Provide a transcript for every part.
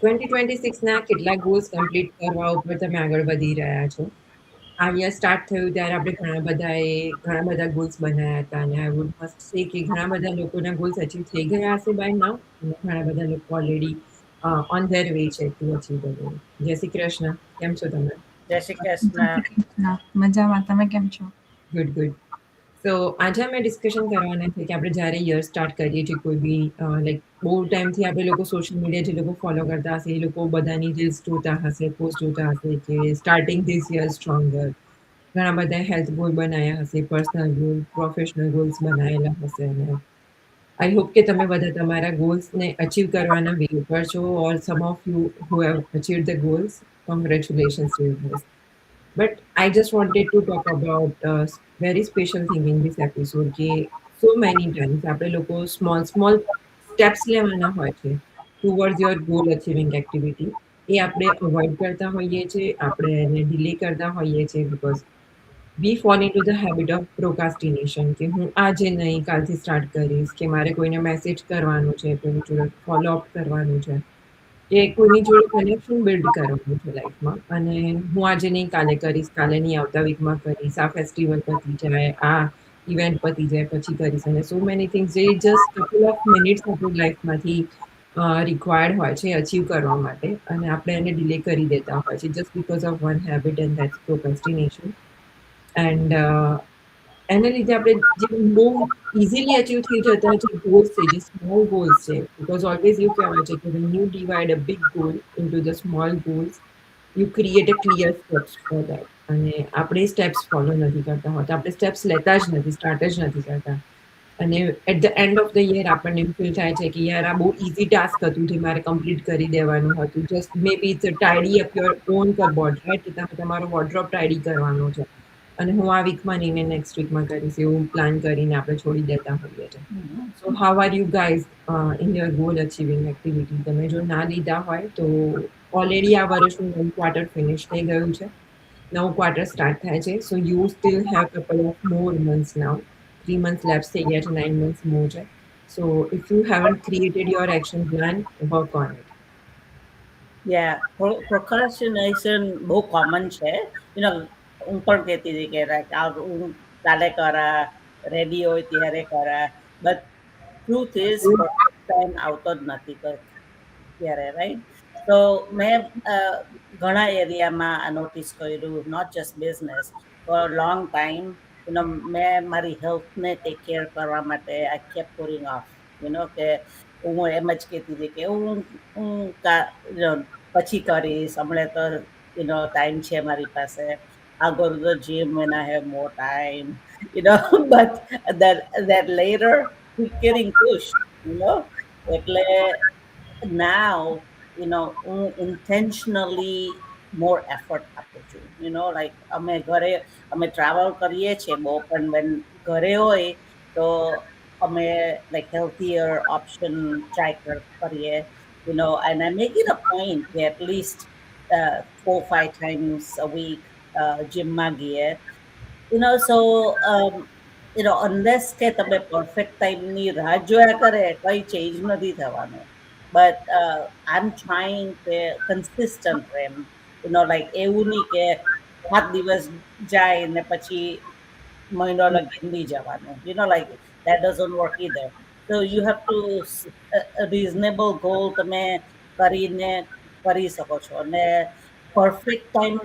2026ના કેટલા goals complete કરવા ઉપર તમે આગળ વધી રહ્યા છો? આ યર સ્ટાર્ટ થયું ત્યારે આપણે ઘણા બધા ગોલ્સ બનાવ્યા હતા અને આઈ વુડ મસ્ટ સે કે ઘણા બધા લોકોના ગોલ્સ અચીવ થઈ ગયા હશે બાય નાઉ અને ઘણા બધા લોકો ઓલરેડી ઓન ધેર વે છે ટુ અચીવ ધ ગોલ. જય શ્રી કૃષ્ણ. કેમ છો તમે? જય શ્રી કૃષ્ણ. મજામાં. તમે કેમ છો? Good good. સો આજે અમે ડિસ્કશન કરવાના છે કે આપણે જ્યારે યર સ્ટાર્ટ કરીએ છીએ કોઈ બી લાઈક બહુ ટાઈમથી આપણે લોકો સોશિયલ મીડિયા જે લોકો ફોલો કરતા હશે એ લોકો બધાની રીલ્સ જોતા હશે, પોસ્ટ જોતા હશે કે સ્ટાર્ટિંગ ધીસ યર સ્ટ્રોંગર. ઘણા બધા હેલ્થ ગોલ બનાવ્યા હશે, પર્સનલ ગોલ, પ્રોફેશનલ ગોલ્સ બનાવેલા હશે અને આઈ હોપ કે તમે બધા તમારા ગોલ્સને અચીવ કરવાના વે ઉપર છો or some of you who have achieved the goals. Congratulations to you guys. But I just wanted to talk about very special thing in this episode કે so many times આપણે લોકો small steps લેવાના હોય છે towards your goal achieving activity. એ આપણે avoid કરતા હોઈએ છીએ, આપણે એને ડિલે કરતા હોઈએ છીએ because we fall into the habit of procrastination કે હું આજે નહીં કાલથી સ્ટાર્ટ કરીશ કે મારે કોઈને મેસેજ કરવાનું છે, કોઈની જોડે ફોલો અપ કરવાનું છે કે કોઈની જોડે કનેક્શન બિલ્ડ કરવાનું છે લાઈફમાં અને હું આજે નહીં કાલે કરીશ, કાલે નહીં આવતા વીકમાં કરીશ, આ ફેસ્ટિવલ પતી જાય, આ ઇવેન્ટ પતી જાય પછી કરીશ અને સો મેની થિંગ્સ જે જસ્ટ કપલ ઓફ મિનિટ્સ આપણી લાઈફમાંથી રિક્વાયર્ડ હોય છે અચીવ કરવા માટે અને આપણે એને ડિલે કરી દેતા હોય છે just because of one habit and that's procrastination. And એના લીધે આપણે જે બહુ ઇઝીલી અચીવ થઈ જતા જે ગોલ્સ છે, જે સ્મોલ ગોલ્સ છે, બીકોઝ ઓલવેઝ એવું કહેવાય છે કે when you divide a big goal into the small goals, you create a clear steps for that. અને આપણે સ્ટેપ્સ ફોલો નથી કરતા હોતા, આપણે સ્ટેપ્સ લેતા જ નથી, સ્ટાર્ટ જ નથી કરતા. અને at the end of the year આપણને એવું ફીલ થાય છે કે યાર આ બહુ ઇઝી ટાસ્ક હતું જે મારે કમ્પ્લીટ કરી દેવાનું હતું. Just maybe it's tidy up your own cupboard, right? તમે તમારો વોર્ડરોબ ટાઈડી કરવાનો છે અને હું આ વીકમાં નહીં ને નેક્સ્ટ વીકમાં કરીશ એવું પ્લાન કરીને આપણે છોડી દેતા હોઈએ છીએ. So how are you guys in your goal achieving activity? તમે જો ના લીધા હોય તો ઓલરેડી આ વર્ષનું નવું ક્વાર્ટર ફિનિશ થઈ ગયું છે, નવું ક્વાર્ટર સ્ટાર્ટ થાય છે. So you still have couple of more months now. 3 months lapse થઈ ગયા છે, 9 months મોર છે. So if you haven't created your action plan, work on it. Procrastination બહુ કોમન છે. હું પણ કહેતી હતી કે હું કાલે કરા, રેડી હોય ત્યારે કરા, બટ ટ્રુથ ઇઝ ટાઈમ આવતો જ નથી ત્યારે, રાઈટ? તો મેં ઘણા એરિયામાં આ નોટિસ કર્યું, not just business, for long time. મેં મારી હેલ્થને ટેક કેર કરવા માટે આઈ કેપ પુટિંગ ઓફ. કે હું એમ જ કહેતી હતી કે હું પછી કરીશ, હમણાં તો ટાઈમ છે મારી પાસે. I'll go to the gym when I have more time, but that later keep getting pushed, એટલે now, હું intentionally more effort આપું છું. like અમે ટ્રાવેલ કરીએ છીએ બહુ, પણ when ઘરે હોય તો અમે like healthier option try કરીએ, and I make it a point કે at least 4-5 times a week જીમમાં ગઈએ. so unless કે તમે પરફેક્ટ ટાઈમની રાહ જોયા કરે કઈ ચેન્જ નથી થવાનું. બટ આઈ એમ ટ્રાઇંગ કે કન્સિસ્ટન્ટ રહે એમ. like એવું નહીં કે 7 દિવસ જાય ને પછી મહિનો લગી નહીં જવાનું. like that doesn't work either. So you have to a reasonable goal તમે કરીને કરી શકો છો. અને પરફેક્ટ ટાઈમ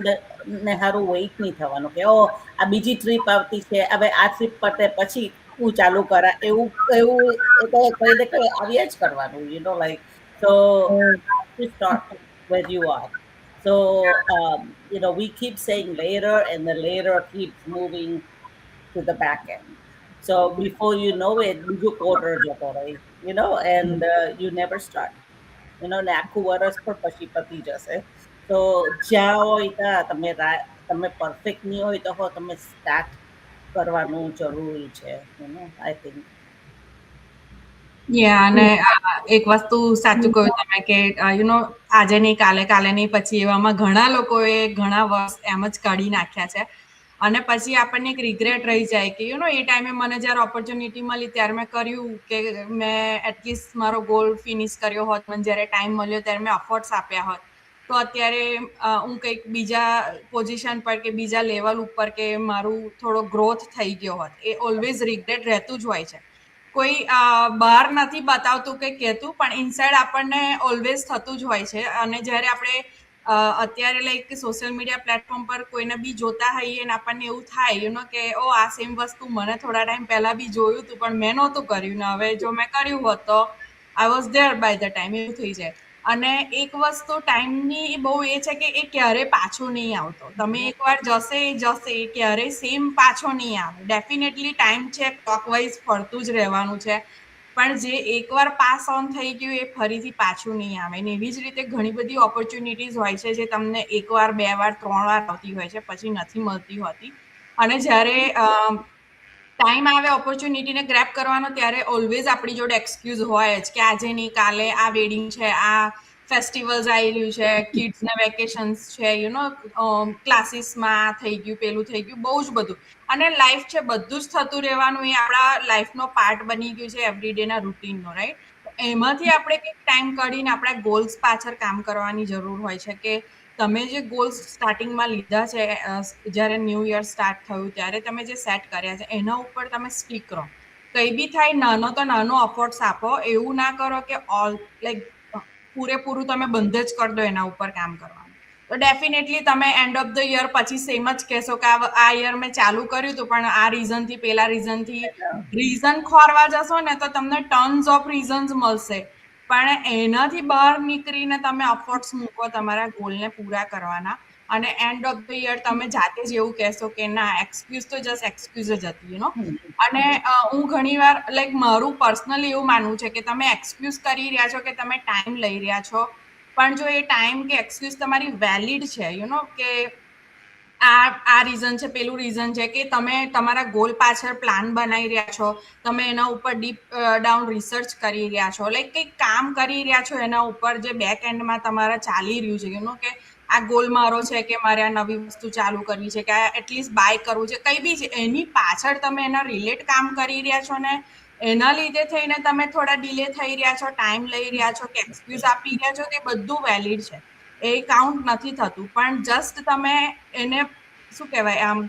ને સારું વેઇટ નહીં થવાનું કે આ બીજી ટ્રીપ આવતી છે, હવે આ ટ્રીપ પતે પછી હું ચાલુ કરા, એવું કહીને આવ્યા જ કરવાનું. like so to start where you are. So we keep saying later, and the later keeps moving to the back end. So before you know it, બીજું quarter જતો રહે, and you never start. ને આખું વર્ષ પણ પછી પતી જશે. તો જ્યાં હોય ત્યાં તમે પરફેક્ટ નહીં હોય તો તમે સ્ટાર્ટ કરવાનું જરૂરી છે, આઈ થિંક. અને એક વસ્તુ સાચું કહ્યું તમે કે આજે નહીં કાલે, કાલે નહીં પછી, એવામાં ઘણા લોકોએ ઘણા વર્ષ એમ જ કાઢી નાખ્યા છે. અને પછી આપણને એક રિગ્રેટ રહી જાય કે એ ટાઈમે મને જ્યારે ઓપોર્ચ્યુનિટી મળી ત્યારે મેં કર્યું કે મેં એટલીસ્ટ મારો ગોલ ફિનિશ કર્યો હોત, મને જ્યારે ટાઈમ મળ્યો ત્યારે મેં એફર્ટ્સ આપ્યા હોત, તો અત્યારે હું કંઈક બીજા પોઝિશન પર કે બીજા લેવલ ઉપર કે મારું થોડો ગ્રોથ થઈ ગયો હોત. એ ઓલવેઝ રિગ્રેટ રહેતું જ હોય છે. કોઈ બહાર નથી બતાવતું કે કહેતું, પણ ઇનસાઇડ આપણને ઓલવેઝ થતું જ હોય છે. અને જ્યારે આપણે અત્યારે લાઈક સોશિયલ મીડિયા પ્લેટફોર્મ પર કોઈને બી જોતા હોઈએ અને આપણને એવું થાય કે આ સેમ વસ્તુ મને થોડા ટાઈમ પહેલા બી જોયું હતું પણ મેં નહોતું કર્યું, ને હવે જો મેં કર્યું હોત તો I was there by the time, એવું થઈ જાય. અને એક વસ્તુ ટાઈમની બહુ એ છે કે એ ક્યારેય પાછો નહીં આવતો. તમે એકવાર જશે એ જશે, એ ક્યારેય સેમ પાછો નહીં આવે. ડેફિનેટલી ટાઈમ છે, ક્લોકવાઇઝ ફરતું જ રહેવાનું છે, પણ જે એકવાર પાસ ઓન થઈ ગયું એ ફરીથી પાછું નહીં આવે. ને એવી જ રીતે ઘણી બધી ઓપોર્ચ્યુનિટીઝ હોય છે જે તમને એકવાર, 2 વાર, 3 વાર આવતી હોય છે, પછી નથી મળતી હોતી. અને જ્યારે ટાઈમ આવે ઓપોર્ચ્યુનિટીને ગ્રેબ કરવાનો, ત્યારે ઓલવેઝ આપણી જોડે એક્સક્યુઝ હોય જ કે આજે નહીં, કાલે આ વેડિંગ છે, આ ફેસ્ટિવલ્સ આવી રહ્યું છે, કિડ્સને વેકેશન્સ છે, ક્લાસીસમાં થઈ ગયું, પેલું થઈ ગયું, બહુ જ બધું. અને લાઈફ છે, બધું જ થતું રહેવાનું, એ આપણા લાઈફનો પાર્ટ બની ગયું છે એવરીડેના રૂટીનનો, રાઈટ? એમાંથી આપણે કંઈક ટાઈમ કાઢીને આપણા ગોલ્સ પાછળ કામ કરવાની જરૂર હોય છે કે તમે જે ગોલ્સ સ્ટાર્ટિંગમાં લીધા છે, જ્યારે ન્યૂ યર સ્ટાર્ટ થયું ત્યારે તમે જે સેટ કર્યા છે એના ઉપર તમે સ્ટીક રહો. કંઈ બી થાય, નાનો તો નાનો એફર્ટ્સ આપો. એવું ના કરો કે પૂરેપૂરું તમે બંધ જ કરી દો એના ઉપર કામ કરવાનું. તો ડેફિનેટલી તમે એન્ડ ઓફ ધ યર પછી સેમ જ કહેશો કે આ યર મેં ચાલુ કર્યું હતું પણ આ રીઝનથી, પેલા રીઝનથી રીઝન ખોરવા જશો ને તો તમને ટન્સ ઓફ રીઝન્સ મળશે, પણ એનાથી બહાર નીકળીને તમે એફર્ટ્સ મૂકો તમારા ગોલને પૂરા કરવાના. અને એન્ડ ઓફ ધ યર તમે જાતે જ એવું કહેશો કે ના, એક્સક્યુઝ તો જસ્ટ એક્સક્યુઝ જ હતી. અને હું ઘણીવાર લાઈક મારું પર્સનલી એવું માનવું છે કે તમે એક્સક્યુઝ કરી રહ્યા છો કે તમે ટાઈમ લઈ રહ્યા છો, પણ જો એ ટાઈમ કે એક્સક્યુઝ તમારી વેલિડ છે, કે આ રીઝન છે, પેલું રીઝન છે, કે તમે તમારા ગોલ પાછળ પ્લાન બનાવી રહ્યા છો, તમે એના ઉપર ડીપ ડાઉન રિસર્ચ કરી રહ્યા છો, લાઈક કંઈક કામ કરી રહ્યા છો એના ઉપર જે બેક એન્ડમાં તમારા ચાલી રહ્યું છે, કે આ ગોલ મારો છે કે મારે આ નવી વસ્તુ ચાલુ કરવી છે, કે આ એટલીસ્ટ બાય કરવું છે, કંઈ બી છે, એની પાછળ તમે એના રિલેટ કામ કરી રહ્યા છો ને એના લીધે થઈને તમે થોડા ડિલે થઈ રહ્યા છો, ટાઈમ લઈ રહ્યા છો કે એક્સક્યુઝ આપી રહ્યા છો, તે બધું વેલિડ છે. એ કાઉન્ટ નથી થતું. પણ જસ્ટ તમે એને શું કહેવાય, આમ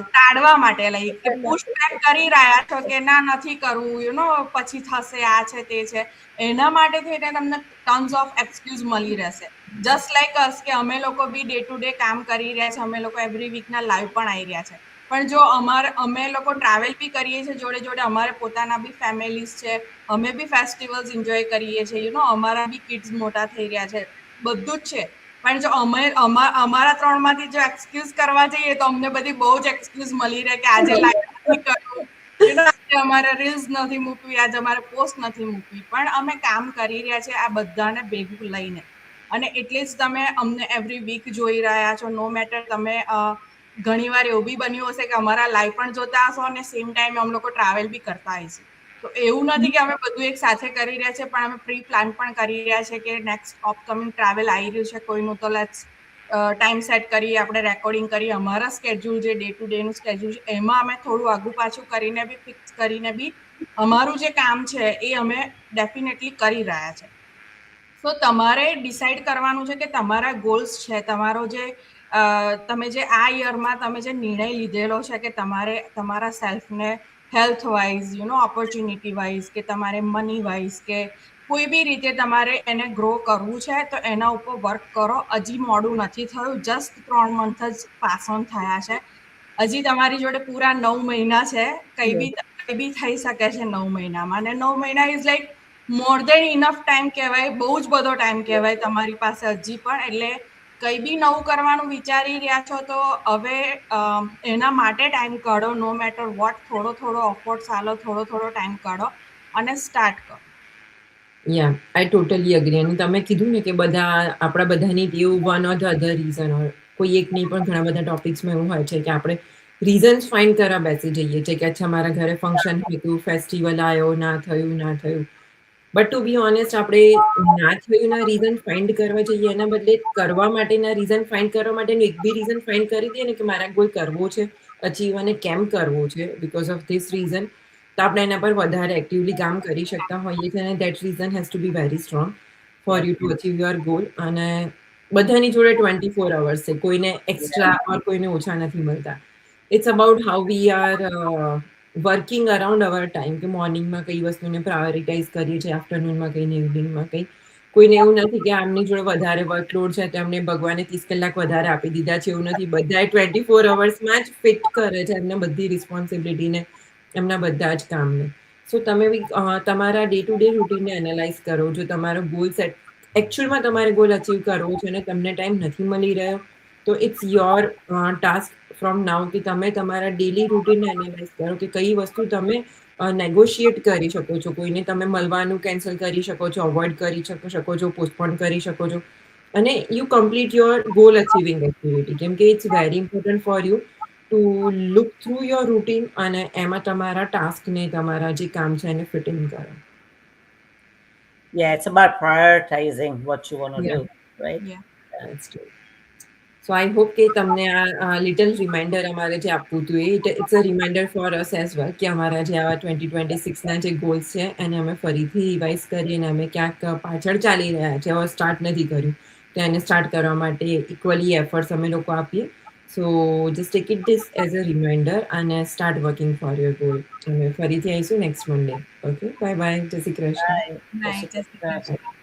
ટાળવા માટે લાઈક કે પુશ બેક કરી રહ્યા છો કે ના, નથી કરવું, પછી થશે, આ છે, તે છે, એના માટે થઈને તમને ટન્સ ઓફ એક્સક્યુઝ મળી રહેશે. જસ્ટ લાઈક અસ કે અમે લોકો બી ડે ટુ ડે કામ કરી રહ્યા છે, અમે લોકો એવરી વીકના લાઈવ પણ આવી રહ્યા છે, પણ જો અમે લોકો ટ્રાવેલ બી કરીએ છીએ જોડે જોડે, અમારે પોતાના બી ફેમિલીઝ છે, અમે બી ફેસ્ટિવલ્સ એન્જોય કરીએ છીએ, અમારા બી કિડ્સ મોટા થઈ રહ્યા છે, બધું જ છે. પણ જો અમારા ત્રણમાંથી જો એક્સક્યુઝ કરવા જઈએ તો અમને બધી બહુ જ એક્સક્યુઝ મળી રહે કે આજે લાઈવ નથી કરવું, આજે અમારે રીલ્સ નથી મૂકવી, આજે અમારે પોસ્ટ નથી મૂકવી, પણ અમે કામ કરી રહ્યા છીએ આ બધાને ભેગું લઈને. અને એટલે જ તમે અમને એવરી વીક જોઈ રહ્યા છો. નો મેટર તમે ઘણીવાર એવું બી બન્યું હશે કે અમારા લાઈવ પણ જોતા હશો અને સેમ ટાઈમે અમે લોકો ટ્રાવેલ બી કરતા હશું. તો એવું નથી કે અમે બધું એક સાથે કરી રહ્યા છે, પણ અમે પ્રી પ્લાન પણ કરી રહ્યા છે કે નેક્સ્ટ અપકમિંગ ટ્રાવેલ આવી રહ્યું છે કોઈનું, તો લેટ્સ ટાઈમ સેટ કરીએ, આપણે રેકોર્ડિંગ કરીએ, અમારા સ્કેડ્યુલ જે ડે ટુ ડેનું સ્કેડ્યુલ છે એમાં અમે થોડું આગું પાછું કરીને બી ફિક્સ કરીને બી અમારું જે કામ છે એ અમે ડેફિનેટલી કરી રહ્યા છે. તો તમારે ડિસાઈડ કરવાનું છે કે તમારા ગોલ્સ છે, તમારો જે તમે જે આ યરમાં તમે જે નિર્ણય લીધેલો છે કે તમારે તમારા સેલ્ફને હેલ્થ વાઇઝ, ઓપોર્ચ્યુનિટી વાઇઝ, કે તમારે મની વાઇઝ, કે કોઈ બી રીતે તમારે એને ગ્રો કરવું છે, તો એના ઉપર વર્ક કરો. હજી મોડું નથી થયું, જસ્ટ 3 મંથ જ પાસ ઓન થયા છે. હજી તમારી જોડે પૂરા 9 મહિના છે. કંઈ બી થઈ શકે છે 9 મહિનામાં. અને 9 મહિના is like more then enough time કહેવાય, બહુ જ બધો ટાઈમ કહેવાય તમારી પાસે હજી પણ. એટલે કંઈ બી નવું કરવાનું વિચારી રહ્યા છો તો હવે એના માટે ટાઈમ કાઢો. નો મેટર વોટ, થોડો એફર્ટ્સ આલો, થોડો ટાઈમ કાઢો અને સ્ટાર્ટ કરો. યા, આઈ ટોટલી અગ્રી. અને તમે કીધું ને કે આપણા બધાની ટેવ one or the other reason હોય, કોઈ એક નહીં પણ ઘણા બધા ટોપિક્સમાં એવું હોય છે કે આપણે રીઝન્સ ફાઇન્ડ કરવા બેસી જઈએ છીએ કે અચ્છા મારા ઘરે ફંક્શન હતું, ફેસ્ટિવલ આવ્યો, ના થયું. બટ ટુ બી ઓનેસ્ટ આપણે ના થયુંના રીઝન ફાઇન્ડ કરવા જઈએ એના બદલે કરવા માટેના રીઝન ફાઇન્ડ કરવા માટેનું એક બી રીઝન ફાઇન્ડ કરી દઈએ ને કે મારે ગોલ કરવો છે, અચીવ અને કેમ કરવો છે બિકોઝ ઓફ ધીસ રીઝન, તો આપણે એના પર વધારે એક્ટિવલી કામ કરી શકતા હોઈએ છીએ અને that reason has to be very strong for you to achieve your goal. અને બધાની જોડે 24 અવર્સ છે, કોઈને એક્સ્ટ્રા ઓર કોઈને ઓછા નથી મળતા. It's about how we are working around our time, કે મોર્નિંગમાં કઈ વસ્તુને પ્રાયોરિટાઇઝ કરીએ છીએ, આફ્ટરનૂનમાં કઈ ને ઇવનિંગમાં કઈ. કોઈને એવું નથી કે આમની જોડે વધારે વર્કલોડ છે તો એમને ભગવાને 30 કલાક વધારે આપી દીધા છે, એવું નથી. બધાએ 24 અવર્સમાં જ ફિટ કરે છે એમને બધી રિસ્પોન્સિબિલિટીને, એમના બધા જ કામને. સો તમે બી તમારા ડે ટુ ડે રૂટીનને એનાલાઇઝ કરો. જો તમારો ગોલ સેટ એકચ્યુઅલમાં તમારે ગોલ અચીવ કરવો છે અને તમને ટાઈમ નથી મળી રહ્યો, તો ઇટ્સ યોર ટાસ્ક ફ્રોમ નાઉ કે તમે તમારા ડેલી રૂટીનને એનાલાઇઝ કરો કે કઈ વસ્તુ તમે નેગોશિએટ કરી શકો છો. કોઈને તમે મળવાનું કેન્સલ કરી શકો છો, અવોઇડ કરી શકો છો, પોસ્ટપોન કરી શકો છો, અને you complete your goal achieving activity. કેમ કે it's very important for you to look through your routine અને એમાં તમારા ટાસ્કને તમારા જે કામ છે એને ફિટ ઇન કરો. Yeah, it's about prioritizing what you want to Yeah. do, right? Yeah. That's true. So I hope કે તમને આ લિટલ રિમાઇન્ડર અમારે જે આપવું હતું it's a reminder for us as well કે અમારા જે આવા 2026ના જે ગોલ્સ છે એને અમે ફરીથી રિવાઇઝ કરીએ અને અમે ક્યાંક પાછળ ચાલી રહ્યા છે, હવે સ્ટાર્ટ નથી કર્યું, તો એને સ્ટાર્ટ કરવા માટે ઇક્વલી એફર્ટ્સ અમે લોકો આપીએ. So just take it this as a reminder અને start working for your goal. અમે ફરીથી આવીશું next Monday. Okay, bye bye, Jai Shri Krishna. Bye. Bye. Just